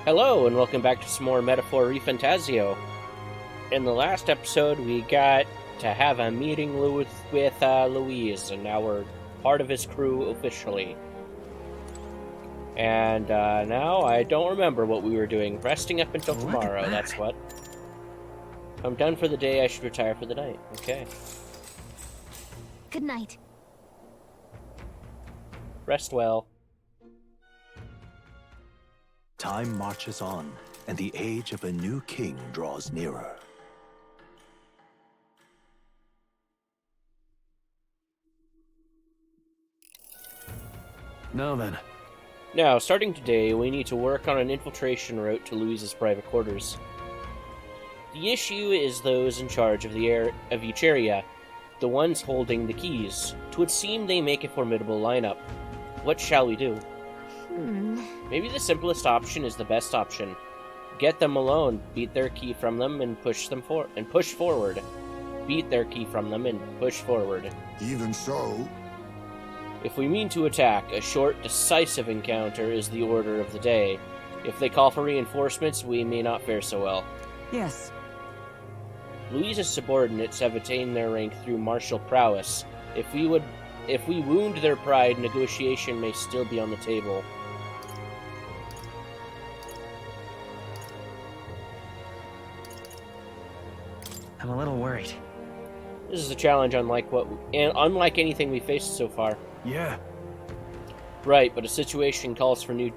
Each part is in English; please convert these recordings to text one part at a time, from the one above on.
Hello, and welcome back to some more Metaphor ReFantazio. In the last episode, we got to have a meeting with Louise, and now we're part of his crew officially. And now I don't remember what we were doing. Resting up until tomorrow, that's what. I'm done for the day, I should retire for the night. Okay. Good night. Rest well. Time marches on, and the age of a new king draws nearer. Now then. Now, starting today, we need to work on an infiltration route to Louise's private quarters. The issue is those in charge of each area, the ones holding the keys. 'Twould seem they make a formidable lineup. What shall we do? Maybe the simplest option is the best option. Get them alone, beat their key from them, and push forward. Beat their key from them and push forward. Even so, if we mean to attack, a short, decisive encounter is the order of the day. If they call for reinforcements, we may not fare so well. Yes. Louise's subordinates have attained their rank through martial prowess. If we wound their pride, negotiation may still be on the table. I'm a little worried. This is a challenge unlike anything we faced so far. Yeah. Right, but a new situation calls for new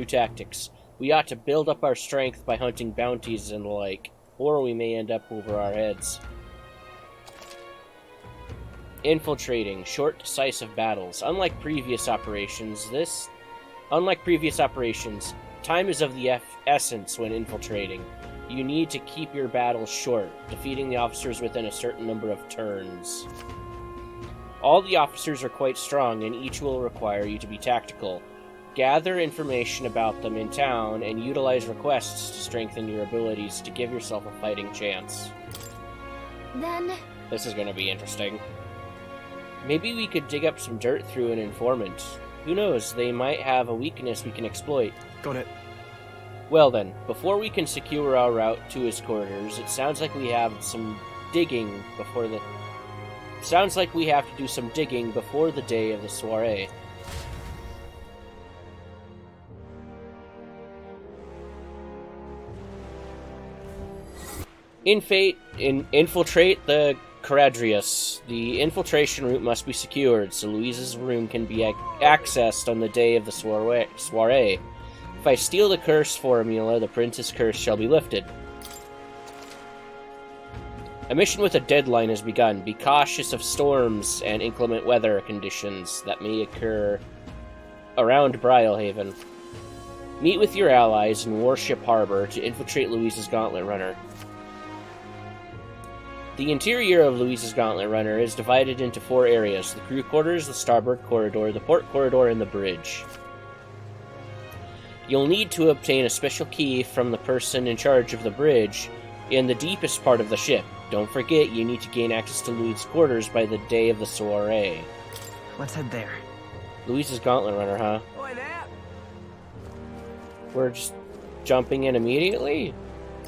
tactics. We ought to build up our strength by hunting bounties and the like, or we may end up over our heads. Infiltrating, short, decisive battles. Unlike previous operations, time is of the essence when infiltrating. You need to keep your battles short, defeating the officers within a certain number of turns. All the officers are quite strong, and each will require you to be tactical. Gather information about them in town, and utilize requests to strengthen your abilities to give yourself a fighting chance. Then... This is going to be interesting. Maybe we could dig up some dirt through an informant. Who knows, they might have a weakness we can exploit. Got it. Well then, before we can secure our route to his quarters, it sounds like we have to do some digging before the day of the soiree. Infiltrate the Caradrius. The infiltration route must be secured, so Louise's room can be accessed on the day of the soiree. If I steal the curse formula, the prince's curse shall be lifted. A mission with a deadline has begun. Be cautious of storms and inclement weather conditions that may occur around Brylehaven. Meet with your allies in Warship Harbor to infiltrate Louise's Gauntlet Runner. The interior of Louise's Gauntlet Runner is divided into 4 areas: the crew quarters, the starboard corridor, the port corridor, and the bridge. You'll need to obtain a special key from the person in charge of the bridge in the deepest part of the ship. Don't forget, you need to gain access to Louise's quarters by the day of the soiree. Let's head there. Louise's Gauntlet Runner, huh? Oi there! We're just jumping in immediately?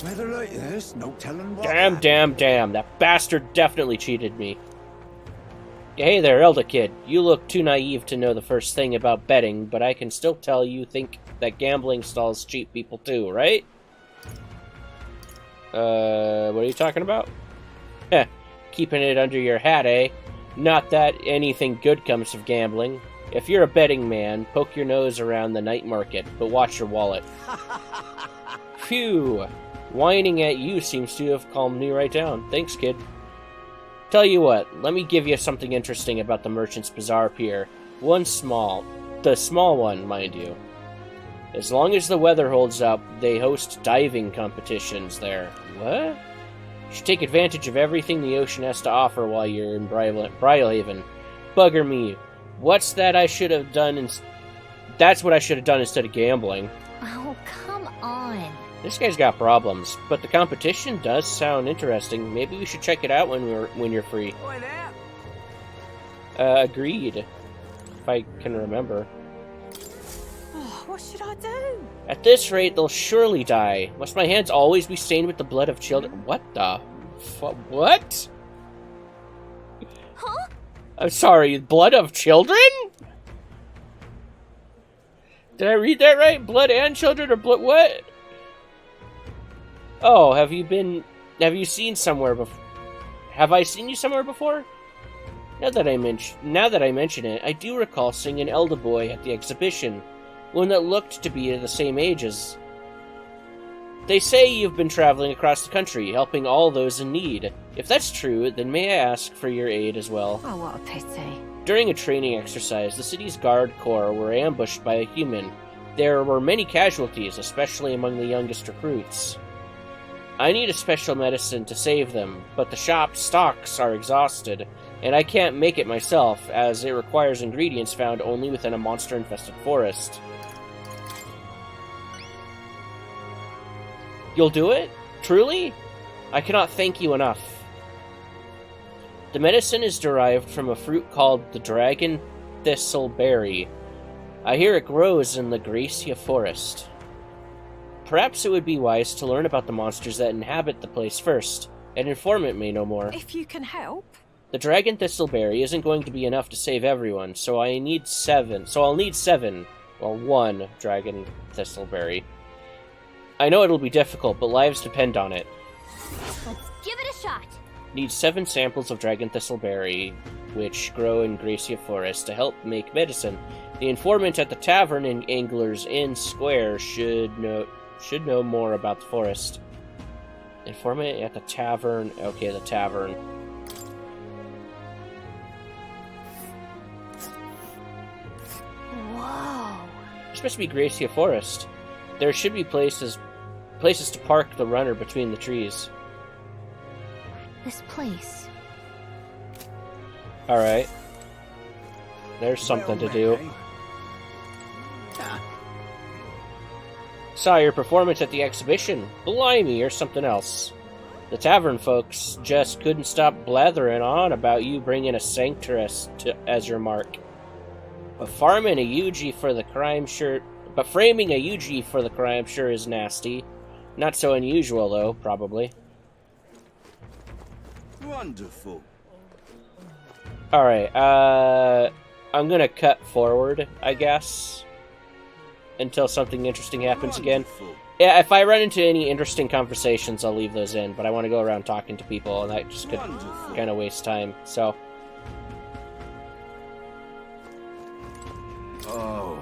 weather like this, no telling what. Damn. That bastard definitely cheated me. Hey there, Elder Kid. You look too naive to know the first thing about betting, but I can still tell you think that gambling stalls cheat people too, right? What are you talking about? Heh, keeping it under your hat, eh? Not that anything good comes of gambling. If you're a betting man, poke your nose around the night market, but watch your wallet. Phew! Whining at you seems to have calmed me right down. Thanks, kid. Tell you what, let me give you something interesting about the Merchant's Bazaar Pier. The small one, mind you. As long as the weather holds up, they host diving competitions there. What? You should take advantage of everything the ocean has to offer while you're in Brylehaven. Bugger me. What's that I should have done That's what I should have done instead of gambling. Oh, come on. This guy's got problems, but the competition does sound interesting. Maybe we should check it out when you're free. Oi there! Agreed. If I can remember. Oh, what should I do? At this rate, they'll surely die. Must my hands always be stained with the blood of children? What the? What? Huh? I'm sorry, blood of children? Did I read that right? Blood and children or blood? What? Oh, have you seen somewhere before? Have I seen you somewhere before? Now that I mention it, I do recall seeing an elder boy at the exhibition, one that looked to be the same age as. They say you've been traveling across the country, helping all those in need. If that's true, then may I ask for your aid as well? Oh, what a pity. During a training exercise, the city's guard corps were ambushed by a human. There were many casualties, especially among the youngest recruits. I need a special medicine to save them, but the shop's stocks are exhausted, and I can't make it myself, as it requires ingredients found only within a monster-infested forest. You'll do it? Truly? I cannot thank you enough. The medicine is derived from a fruit called the dragon thistleberry. I hear it grows in the Gracia forest. Perhaps it would be wise to learn about the monsters that inhabit the place first. An informant may know more. If you can help. The dragon thistleberry isn't going to be enough to save everyone, so I'll need 7. Well, 1 dragon thistleberry. I know it'll be difficult, but lives depend on it. Let's give it a shot. Need 7 samples of dragon thistleberry, which grow in Gracia Forest, to help make medicine. The informant at the tavern in Angler's Inn Square should know more about the forest. Informant at the tavern. Okay, the tavern. Whoa. This must be Gracia Forest. There should be places to park the runner between the trees. This place. Alright. There's something to do. Saw your performance at the exhibition. Blimey, or something else. The tavern folks just couldn't stop blathering on about you bringing a sanctress as your mark. But framing a eulogy for the crime sure is nasty. Not so unusual, though, probably. Wonderful. Alright, I'm gonna cut forward, I guess, until something interesting happens again. Yeah, if I run into any interesting conversations, I'll leave those in, but I want to go around talking to people, and that just could kind of waste time, so. Oh.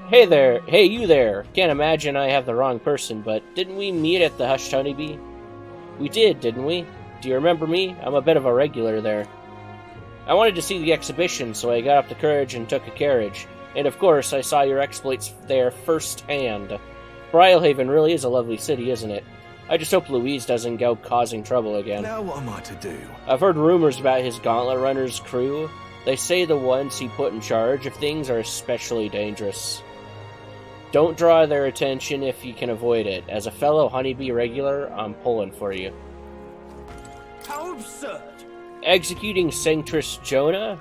Hey there, hey you there. Can't imagine I have the wrong person, but didn't we meet at the Hushed Honeybee? We did, didn't we? Do you remember me? I'm a bit of a regular there. I wanted to see the exhibition, so I got up the courage and took a carriage. And of course, I saw your exploits there firsthand. Brylehaven really is a lovely city, isn't it? I just hope Louise doesn't go causing trouble again. Now what am I to do? I've heard rumors about his Gauntlet Runner's crew. They say the ones he put in charge of things are especially dangerous. Don't draw their attention if you can avoid it. As a fellow Honeybee regular, I'm pulling for you. How absurd! Executing Sanctress Joanna?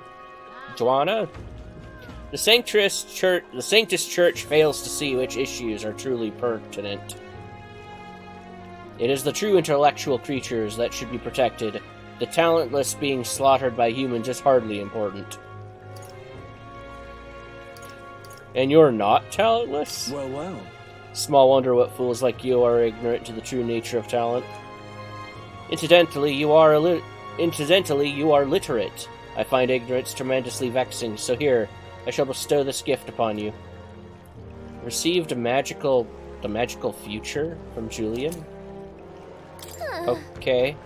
The Sanctus Church fails to see which issues are truly pertinent. It is the true intellectual creatures that should be protected. The talentless being slaughtered by humans is hardly important. And you're not talentless? Well, well. Small wonder what fools like you are ignorant to the true nature of talent. Incidentally, you are literate. I find ignorance tremendously vexing, so here, I shall bestow this gift upon you. Received the magical future from Julian? Okay.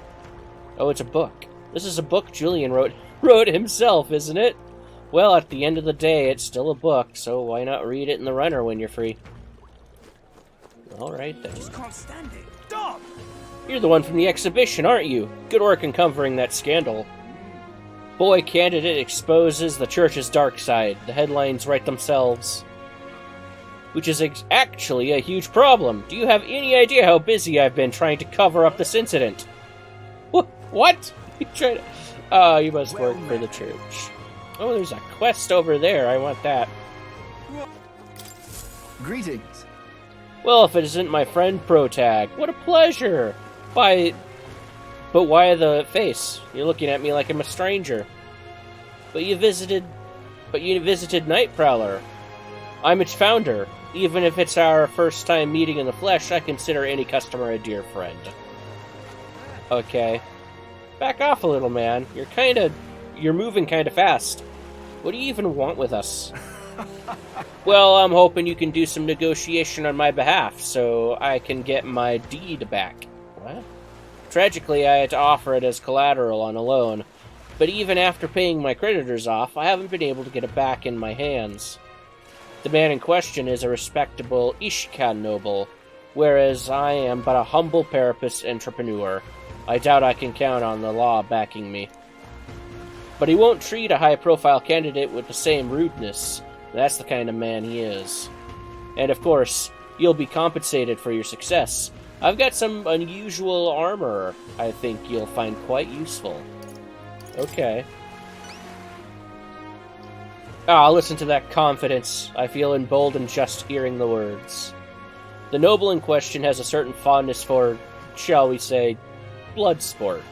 Oh, it's a book. This is a book Julian wrote himself, isn't it? Well, at the end of the day, it's still a book, so why not read it in the runner when you're free? Alright then. Just can't stand it. Stop! You're the one from the exhibition, aren't you? Good work in covering that scandal. Boy candidate exposes the church's dark side. The headlines write themselves. Which is actually a huge problem. Do you have any idea how busy I've been trying to cover up this incident? What? You trying to... Oh, you must work for the church. Oh, there's a quest over there. I want that. Greetings. Well, if it isn't my friend Protag, what a pleasure! But why the face? You're looking at me like I'm a stranger. But you visited Night Prowler. I'm its founder. Even if it's our first time meeting in the flesh, I consider any customer a dear friend. Okay. Back off a little, man. You're moving kinda fast. What do you even want with us? Well, I'm hoping you can do some negotiation on my behalf, so I can get my deed back. What? Tragically, I had to offer it as collateral on a loan, but even after paying my creditors off, I haven't been able to get it back in my hands. The man in question is a respectable Ishika noble, whereas I am but a humble parapet entrepreneur. I doubt I can count on the law backing me. But he won't treat a high-profile candidate with the same rudeness. That's the kind of man he is. And of course, you'll be compensated for your success. I've got some unusual armor I think you'll find quite useful. Okay. Listen to that confidence. I feel emboldened just hearing the words. The noble in question has a certain fondness for, shall we say, blood sport.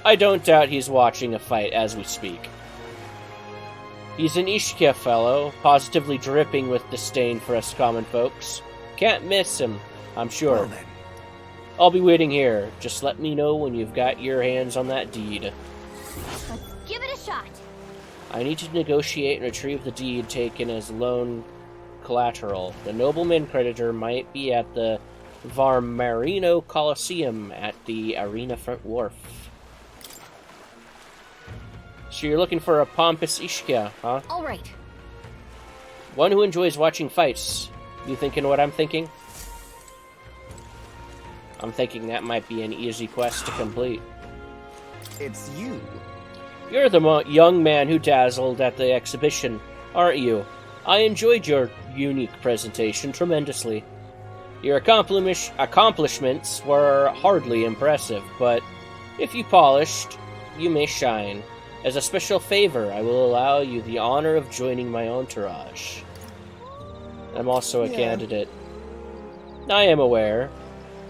I don't doubt he's watching a fight as we speak. He's an Ishika fellow, positively dripping with disdain for us common folks. Can't miss him, I'm sure. Well then. I'll be waiting here. Just let me know when you've got your hands on that deed. Let's give it a shot. I need to negotiate and retrieve the deed taken as loan collateral. The nobleman creditor might be at the Varmarino Coliseum at the arena front wharf. So you're looking for a pompous Ishika, huh? All right. One who enjoys watching fights. You thinking what I'm thinking? I'm thinking that might be an easy quest to complete. It's you. You're the young man who dazzled at the exhibition, aren't you? I enjoyed your unique presentation tremendously. Your accomplishments were hardly impressive, but if you polished, you may shine. As a special favor, I will allow you the honor of joining my entourage. I'm also a candidate. I am aware,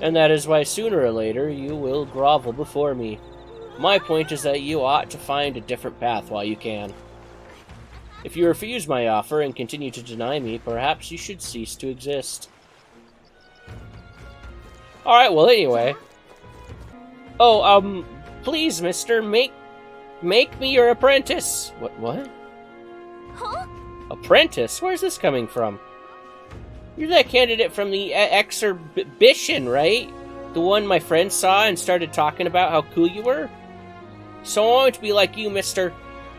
and that is why sooner or later you will grovel before me. My point is that you ought to find a different path while you can. If you refuse my offer and continue to deny me, perhaps you should cease to exist. Alright, well anyway. Oh, please, mister, make me your apprentice. What? Huh? Apprentice? Where's this coming from? You're that candidate from the exhibition, right? The one my friend saw and started talking about how cool you were? So I want to be like you, mister.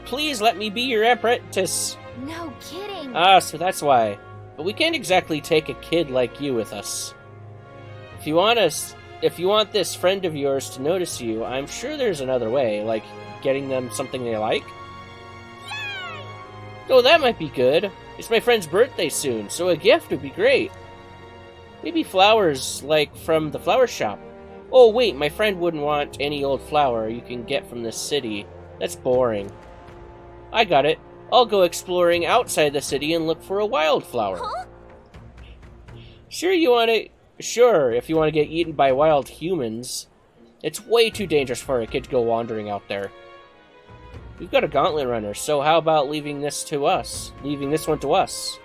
Please let me be your apprentice. No kidding. So that's why. But we can't exactly take a kid like you with us. If you want this friend of yours to notice you, I'm sure there's another way, like getting them something they like. Yay! Oh, that might be good. It's my friend's birthday soon, so a gift would be great. Maybe flowers, like from the flower shop. Oh wait, my friend wouldn't want any old flower you can get from this city. That's boring. I got it. I'll go exploring outside the city and look for a wildflower. Huh? Sure, if you want to get eaten by wild humans. It's way too dangerous for a kid to go wandering out there. We've got a gauntlet runner, so how about leaving this to us? Leaving this one to us.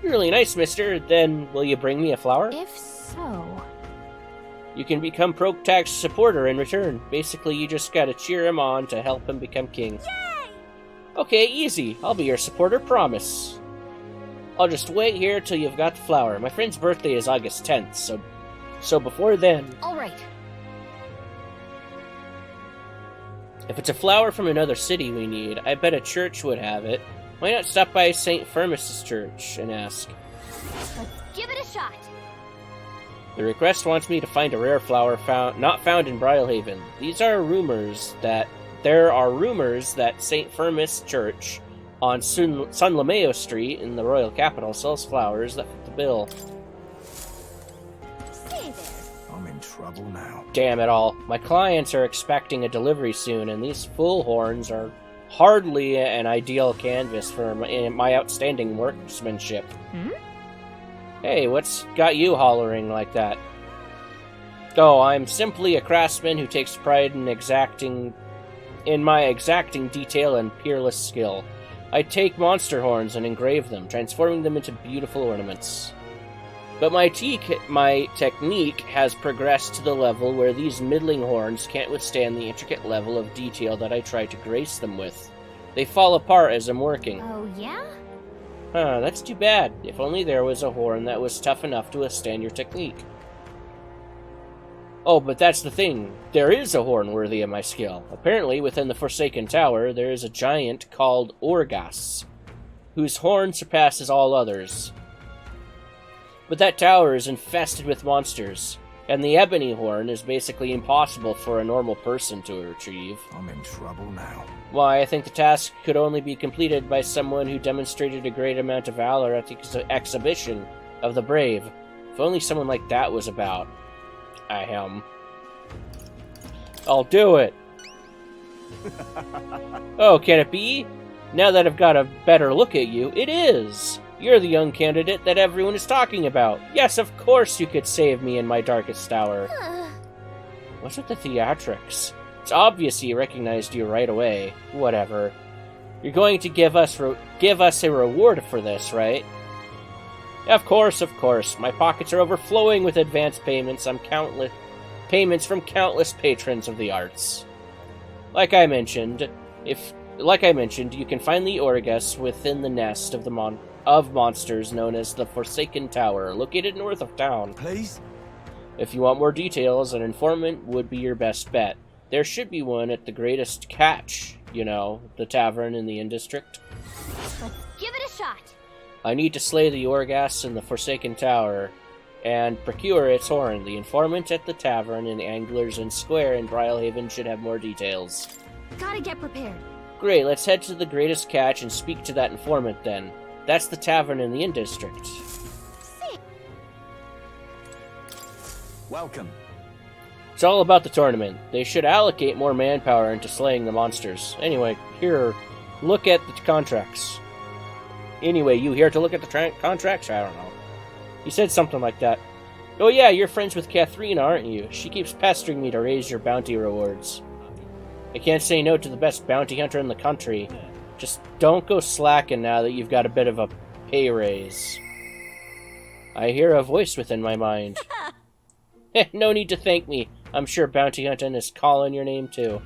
You're really nice, mister. Then, will you bring me a flower? If so... You can become Protag's supporter in return. Basically, you just gotta cheer him on to help him become king. Yay! Okay, easy. I'll be your supporter, promise. I'll just wait here till you've got the flower. My friend's birthday is August 10th, so before then... All right. If it's a flower from another city we need, I bet a church would have it. Why not stop by St. Firmus's church and ask? Let's give it a shot. The request wants me to find a rare flower not found in Brylehaven. There are rumors that St. Firmus Church on San Lameo Street in the royal capital sells flowers that fit the bill. Stay there. I'm in trouble now. Damn it all. My clients are expecting a delivery soon, and these fool horns are hardly an ideal canvas for my outstanding workmanship. Hey, what's got you hollering like that? Oh, I'm simply a craftsman who takes pride in my exacting detail and peerless skill. I take monster horns and engrave them, transforming them into beautiful ornaments. But my technique has progressed to the level where these middling horns can't withstand the intricate level of detail that I try to grace them with. They fall apart as I'm working. Oh, yeah? Huh, that's too bad. If only there was a horn that was tough enough to withstand your technique. Oh, but that's the thing. There is a horn worthy of my skill. Apparently, within the Forsaken Tower, there is a giant called Orgas, whose horn surpasses all others. But that tower is infested with monsters, and the ebony horn is basically impossible for a normal person to retrieve. I'm in trouble now. Why, I think the task could only be completed by someone who demonstrated a great amount of valor at the exhibition of the brave. If only someone like that was about. Ahem. I'll do it! Oh, can it be? Now that I've got a better look at you, it is! You're the young candidate that everyone is talking about. Yes, of course you could save me in my darkest hour. What's with the theatrics? It's obvious he recognized you right away. Whatever. You're going to give us a reward for this, right? Of course, of course. My pockets are overflowing with advance payments from countless patrons of the arts. Like I mentioned, you can find the Orgas within the nest of monsters known as the Forsaken Tower, located north of town. Please? If you want more details, an informant would be your best bet. There should be one at the Greatest Catch, the tavern in the Inn District. Let's give it a shot. I need to slay the Orgas in the Forsaken Tower and procure its horn. The informant at the tavern in Anglers Inn Square in Brylehaven should have more details. Gotta get prepared. Great, let's head to the Greatest Catch and speak to that informant then. That's the tavern in the Inn District. Welcome. It's all about the tournament. They should allocate more manpower into slaying the monsters. Anyway, here, look at the contracts. Anyway, you here to look at the contracts? I don't know. He said something like that. Oh yeah, you're friends with Katharina, aren't you? She keeps pestering me to raise your bounty rewards. I can't say no to the best bounty hunter in the country. Just don't go slacking now that you've got a bit of a pay raise. I hear a voice within my mind. No need to thank me. I'm sure bounty hunting is calling your name too.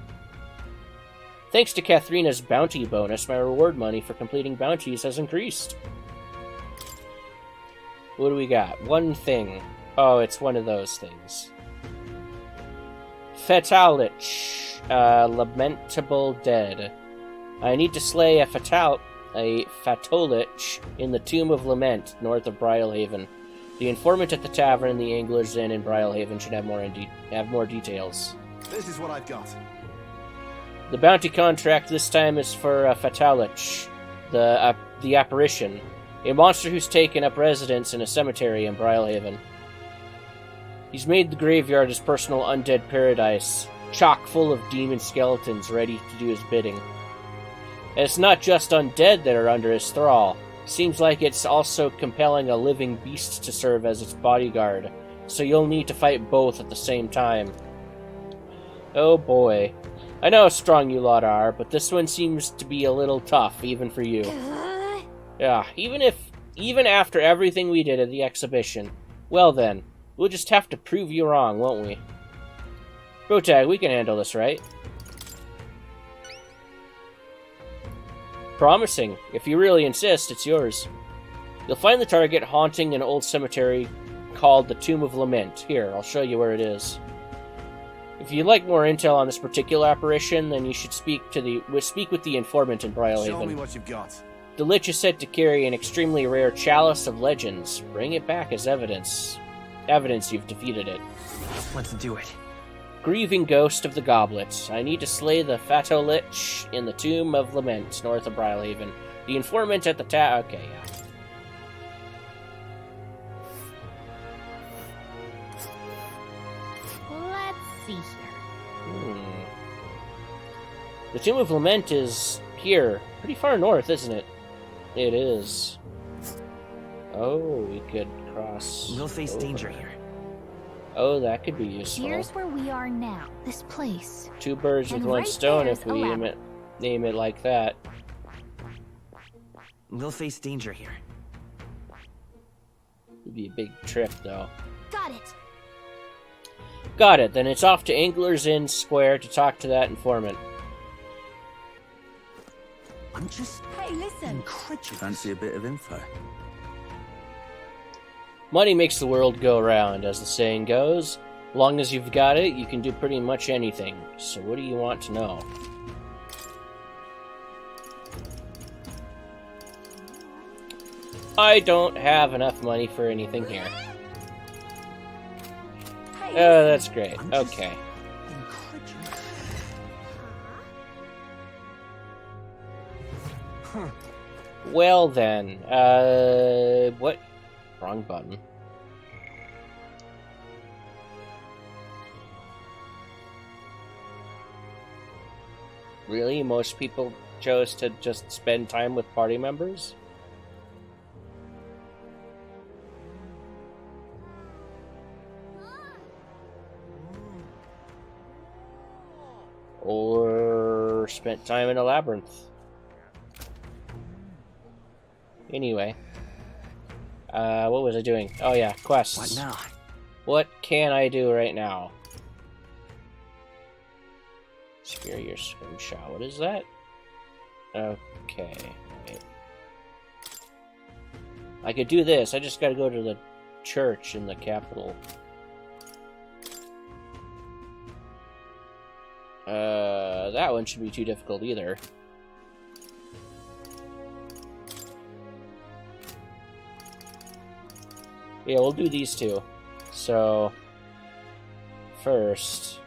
Thanks to Katharina's bounty bonus, my reward money for completing bounties has increased. What do we got? One thing. Oh, it's one of those things. Fatalich. Lamentable dead. I need to slay a Fatolich in the Tomb of Lament, north of Brylehaven. The informant at the tavern in the Anglers Inn in Brylehaven should have more details. This is what I've got. The bounty contract this time is for Fatalich, the apparition, a monster who's taken up residence in a cemetery in Brylehaven. He's made the graveyard his personal undead paradise, chock full of demon skeletons ready to do his bidding. And it's not just undead that are under his thrall. Seems like it's also compelling a living beast to serve as its bodyguard, so you'll need to fight both at the same time. Oh boy. I know how strong you lot are, but this one seems to be a little tough, even for you. Yeah, even after everything we did at the exhibition. Well then, we'll just have to prove you wrong, won't we? Protag, we can handle this, right? Promising. If you really insist, it's yours. You'll find the target haunting an old cemetery called the Tomb of Lament. Here, I'll show you where it is. If you'd like more intel on this particular apparition, then you should speak with the informant in Brylehaven. Show me what you've got. The Lich is said to carry an extremely rare chalice of legends. Bring it back as evidence. Evidence you've defeated it. Let's do it. Grieving ghost of the goblets. I need to slay the Fatolich in the Tomb of Lament, north of Brylehaven. The informant at the okay, yeah. Let's see here. The Tomb of Lament is here. Pretty far north, isn't it? It is. Oh, we could cross. We'll face over. danger here. Oh, that could be useful. Here's where we are now. This place. Two birds with And one right stone there's if we a ladder. name it like that. We'll face danger here. It'd be a big trip, though. Got it. Got it. Then it's off to Angler's Inn Square to talk to that informant. I'm just Hey, listen. incredulous. Fancy a bit of info? Money makes the world go round, as the saying goes. Long as you've got it, you can do pretty much anything. So what do you want to know? I don't have enough money for anything here. Hey, Oh, that's great. I'm just- Okay. Incredulous. Well then, what? Wrong button. Really? Most people chose to just spend time with party members? Or spent time in a labyrinth? Anyway. What was I doing? Oh yeah, quests. What now? What can I do right now? Superior Scrimshaw. What is that? Okay. Wait. I could do this. I just gotta go to the church in the capital. That one shouldn't be too difficult either. Yeah, we'll do these two. So, first,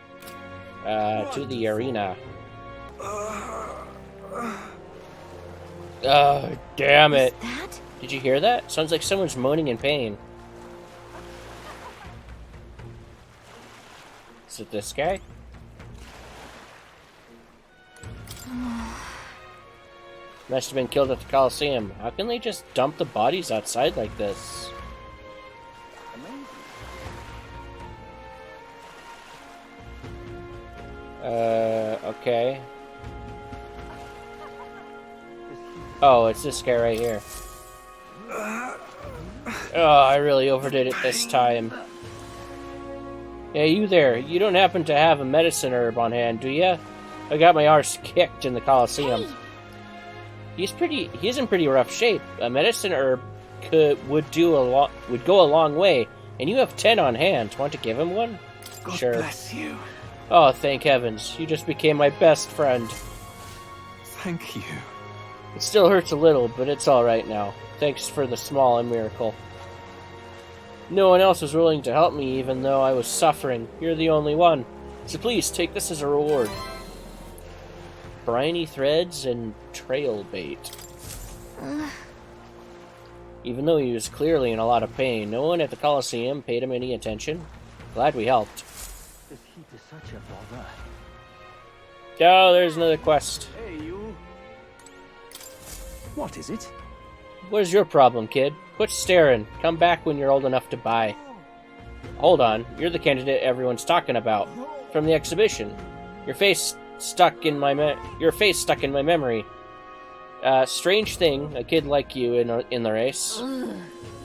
to the arena. Oh, damn it. That? Did you hear that? Sounds like someone's moaning in pain. Is it this guy? Must have been killed at the Coliseum. How can they just dump the bodies outside like this? Okay. Oh, it's this guy right here. Oh, I really overdid it this time. Yeah, you there. You don't happen to have a medicine herb on hand, do ya? I got my arse kicked in the Coliseum. Hey, He's in pretty rough shape. A medicine herb would go a long way, and you have 10 on hand. Want to give him one? God Sure. bless you. Oh, thank heavens. You just became my best friend. Thank you. It still hurts a little, but it's alright now. Thanks for the small miracle. No one else was willing to help me, even though I was suffering. You're the only one. So please, take this as a reward. Briny threads and trail bait. Even though he was clearly in a lot of pain, no one at the Coliseum paid him any attention. Glad we helped. This heat is such a bother. Oh, there's another quest. Hey, you. What is it? What is your problem, kid? Quit staring. Come back when you're old enough to buy. Hold on, you're the candidate everyone's talking about. From the exhibition. Your face stuck in my memory. Strange thing, a kid like you in the race.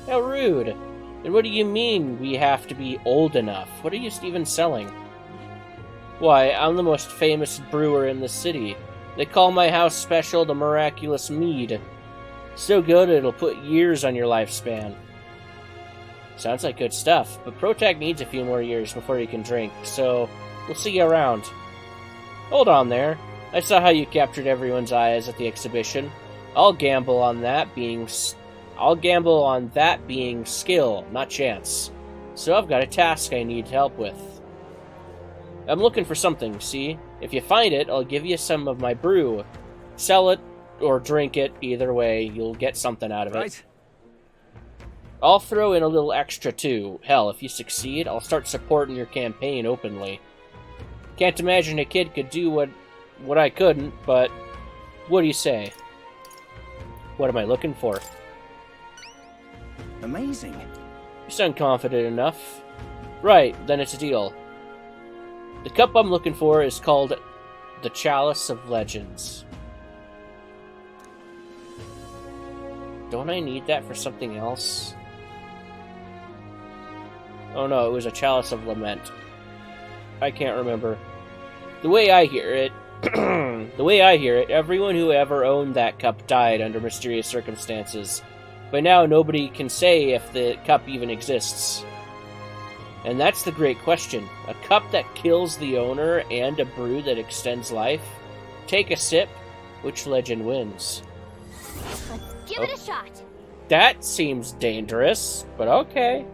How rude. And what do you mean we have to be old enough? What are you even selling? Why, I'm the most famous brewer in the city. They call my house special the Miraculous Mead. So good it'll put years on your lifespan. Sounds like good stuff, but Protag needs a few more years before he can drink, so we'll see you around. Hold on there. I saw how you captured everyone's eyes at the exhibition. I'll gamble on that being skill, not chance. So I've got a task I need help with. I'm looking for something, see? If you find it, I'll give you some of my brew. Sell it or drink it, either way, you'll get something out of it. Right. I'll throw in a little extra too. Hell, if you succeed, I'll start supporting your campaign openly. Can't imagine a kid could do what I couldn't, but What do you say? What am I looking for? Amazing. You sound confident enough. Right, then it's a deal. The cup I'm looking for is called the Chalice of Legends. Don't I need that for something else? Oh no, it was a Chalice of Lament. I can't remember. The way I hear it, everyone who ever owned that cup died under mysterious circumstances. But now nobody can say if the cup even exists. And that's the great question. A cup that kills the owner and a brew that extends life? Take a sip. Which legend wins? Let's give it a shot. That seems dangerous, but okay.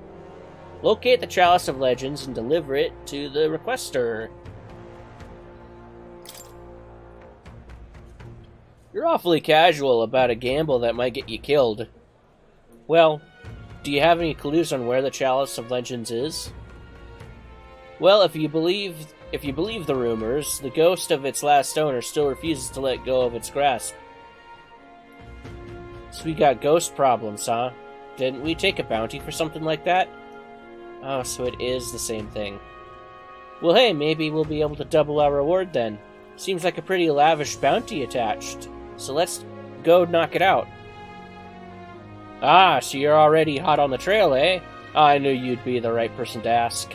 Locate the Chalice of Legends and deliver it to the requester. You're awfully casual about a gamble that might get you killed. Well, do you have any clues on where the Chalice of Legends is? Well, if you believe the rumors, the ghost of its last owner still refuses to let go of its grasp. So we got ghost problems, huh? Didn't we take a bounty for something like that? Oh, so it is the same thing. Well, hey, maybe we'll be able to double our reward then. Seems like a pretty lavish bounty attached. So let's go knock it out. Ah, so you're already hot on the trail, eh? I knew you'd be the right person to ask.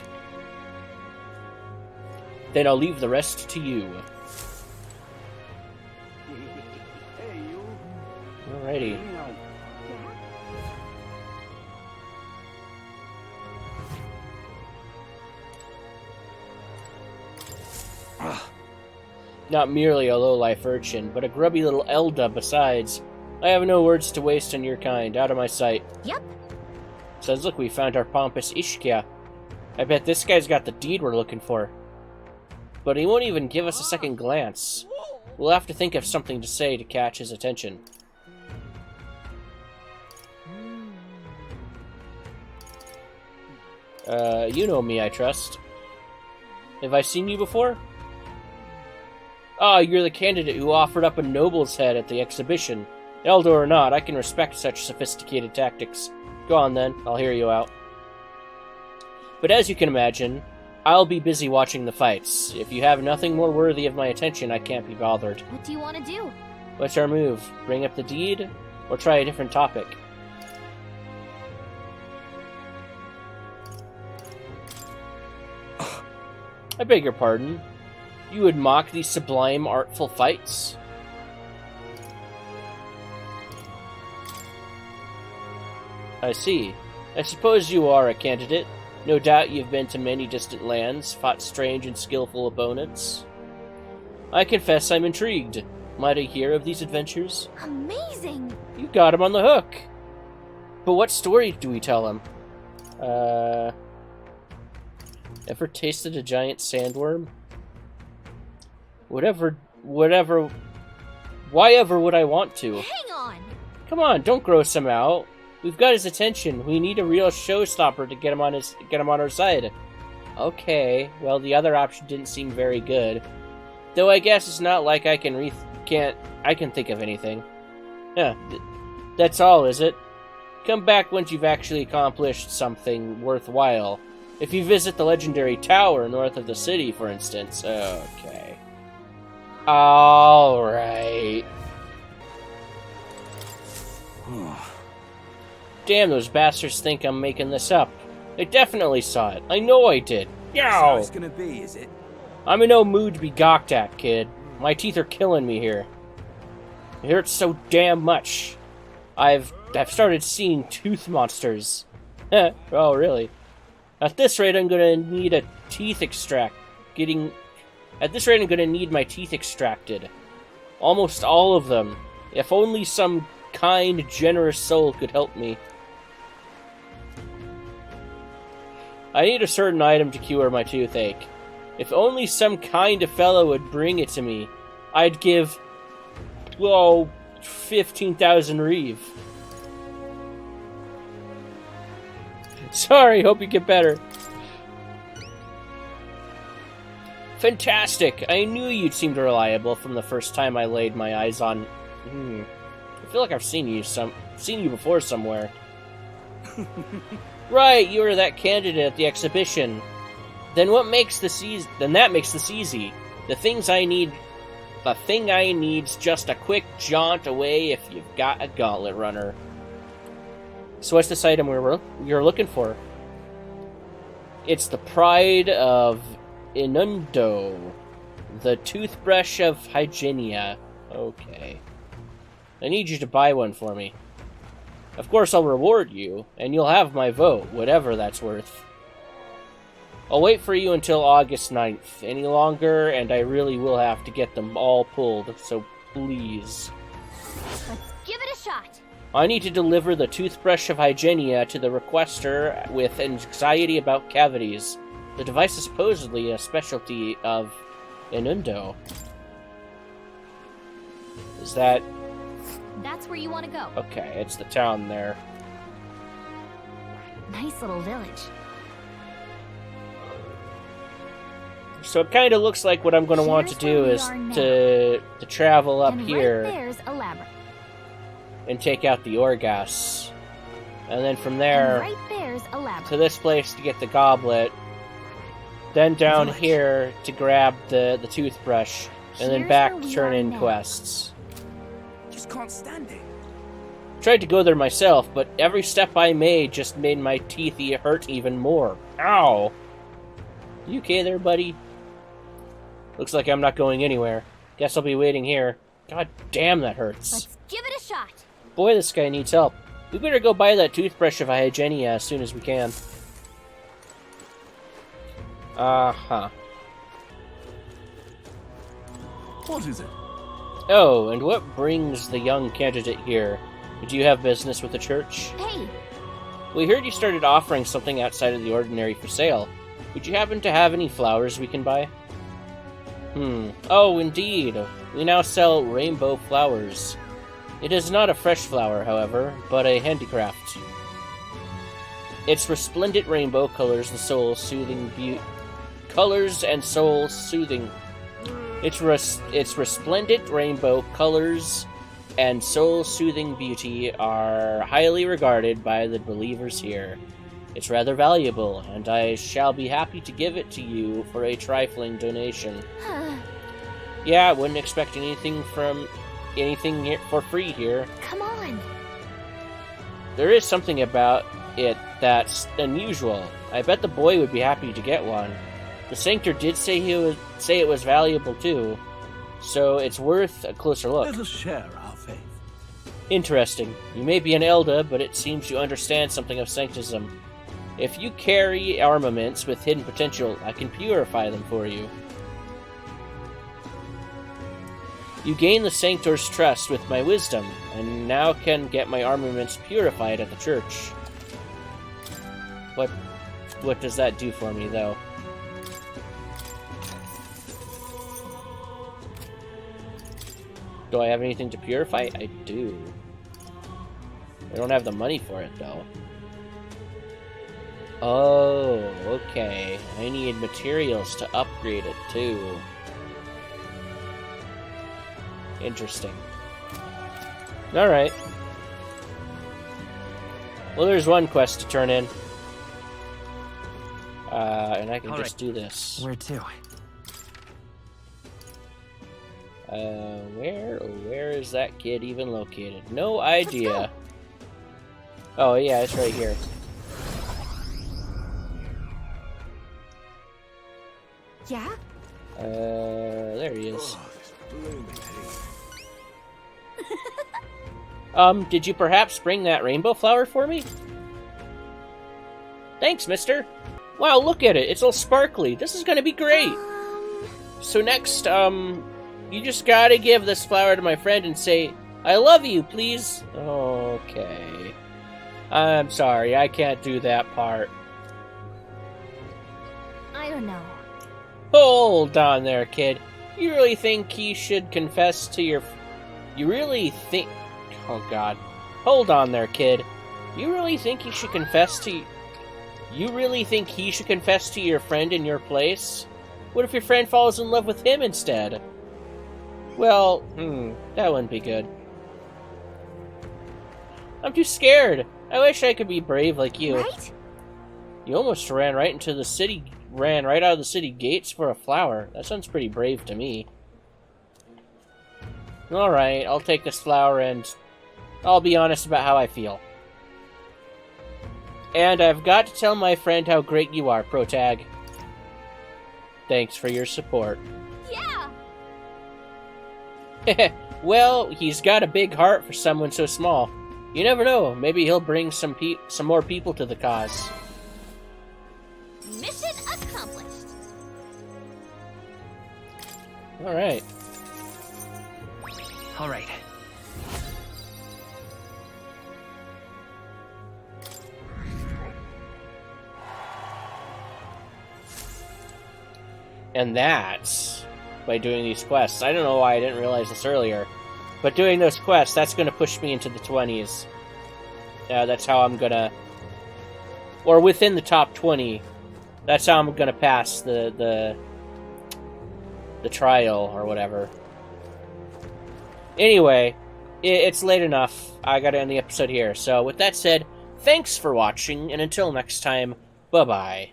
Then I'll leave the rest to you. Hey, you. Alrighty. Not merely a low-life urchin, but a grubby little Elda besides. I have no words to waste on your kind. Out of my sight. Yep. Says, look, we found our pompous Ishkia. I bet this guy's got the deed we're looking for. But he won't even give us a second glance. We'll have to think of something to say to catch his attention. You know me, I trust. Have I seen you before? Ah, you're the candidate who offered up a noble's head at the exhibition. Elder or not, I can respect such sophisticated tactics. Go on then, I'll hear you out. But as you can imagine, I'll be busy watching the fights. If you have nothing more worthy of my attention, I can't be bothered. What do you want to do? What's our move? Bring up the deed? Or try a different topic? I beg your pardon. You would mock these sublime, artful fights? I see. I suppose you are a candidate. No doubt you've been to many distant lands, fought strange and skillful opponents. I confess I'm intrigued. Might I hear of these adventures? Amazing! You got him on the hook! But what story do we tell him? Ever tasted a giant sandworm? Why ever would I want to? Hang on! Come on, don't gross him out. We've got his attention. We need a real showstopper to get him on our side. Okay, well the other option didn't seem very good. Though I guess it's not like I can think of anything. Yeah, that's all, is it? Come back once you've actually accomplished something worthwhile. If you visit the legendary tower north of the city, for instance. Okay. Alright. Damn, those bastards think I'm making this up. They definitely saw it. I know I did. That's how Yow! it's gonna be, is it? I'm in no mood to be gawked at, kid. My teeth are killing me here. It hurts so damn much. I've started seeing tooth monsters. Oh, really? At this rate, I'm gonna need a teeth extract. At this rate, I'm gonna need my teeth extracted. Almost all of them. If only some kind, generous soul could help me. I need a certain item to cure my toothache. If only some kind of fellow would bring it to me, I'd give, well, 15,000 reeve. Sorry, hope you get better. Fantastic! I knew you'd seemed reliable from the first time I laid my eyes on... I feel like I've seen you before somewhere. Right, you were that candidate at the exhibition. Then what makes this easy? Then that makes this easy. The thing I need's just a quick jaunt away if you've got a gauntlet runner. So what's this item you're looking for? It's the pride of Inundo, the toothbrush of Hygienia. Okay. I need you to buy one for me. Of course I'll reward you, and you'll have my vote, whatever that's worth. I'll wait for you until August 9th. Any longer, and I really will have to get them all pulled, so please. Let's give it a shot. I need to deliver the toothbrush of Hygienia to the requester with anxiety about cavities. The device is supposedly a specialty of Inundo. Is that... That's where you want to go. Okay, it's the town there. Nice little village. So it kind of looks like what I'm going to want to do is to travel up here right there's a labyrinth. And take out the Orgas. And then from there And right there's a labyrinth. to this place to get the goblet. Then down here to grab the toothbrush. And then Here's back where to we turn are in now. quests. Just can't stand it. Tried to go there myself, but every step I made just made my teeth hurt even more. Ow! You okay there, buddy? Looks like I'm not going anywhere. Guess I'll be waiting here. God damn, that hurts. Let's give it a shot. Boy, this guy needs help. We better go buy that toothbrush of Hygienia as soon as we can. Uh-huh. What is it? Oh, and what brings the young candidate here? Do you have business with the church? Hey, We heard you started offering something outside of the ordinary for sale. Would you happen to have any flowers we can buy? Oh, indeed. We now sell rainbow flowers. It is not a fresh flower, however, but a handicraft. Its resplendent rainbow colors and soul soothing Its resplendent rainbow colors and soul-soothing beauty are highly regarded by the believers here. It's rather valuable, and I shall be happy to give it to you for a trifling donation. Yeah, I wouldn't expect anything here for free here. come on. There is something about it that's unusual. I bet the boy would be happy to get one. The Sanctor did say it was valuable too, so it's worth a closer look. Let us share our faith. Interesting. You may be an Elder, but it seems you understand something of Sanctism. If you carry armaments with hidden potential, I can purify them for you. You gain the Sanctor's trust with my wisdom, and now can get my armaments purified at the church. What does that do for me, though? Do I have anything to purify? I do. I don't have the money for it, though. Oh, okay. I need materials to upgrade it, too. Interesting. Alright. Well, there's one quest to turn in. And I can just do this. Where to? Where is that kid even located? No idea. Oh, yeah, it's right here. Yeah? There he is. Oh, this blooming heat. Did you perhaps bring that rainbow flower for me? Thanks, mister. Wow, look at it. It's all sparkly. This is gonna be great. So next, you just gotta give this flower to my friend and say, I love you, please. Okay. I'm sorry, I can't do that part. I don't know. Hold on there, kid. You really think he should confess to your... You really think... Oh, God. Hold on there, kid. You really think he should confess to... You really think he should confess to your friend in your place? What if your friend falls in love with him instead? Well, that wouldn't be good. I'm too scared. I wish I could be brave like you. Right? You almost ran right out of the city gates for a flower. That sounds pretty brave to me. Alright, I'll take this flower and I'll be honest about how I feel. And I've got to tell my friend how great you are, Protag. Thanks for your support. Yeah. Well, he's got a big heart for someone so small. You never know, maybe he'll bring some more people to the cause. Mission accomplished. Alright. All right. And that's by doing these quests. I don't know why I didn't realize this earlier, but doing those quests, that's going to push me into the 20s. That's how I'm going to... Or within the top 20. That's how I'm going to pass the trial or whatever. Anyway, it's late enough. I got to end the episode here. So with that said, thanks for watching, and until next time, bye-bye.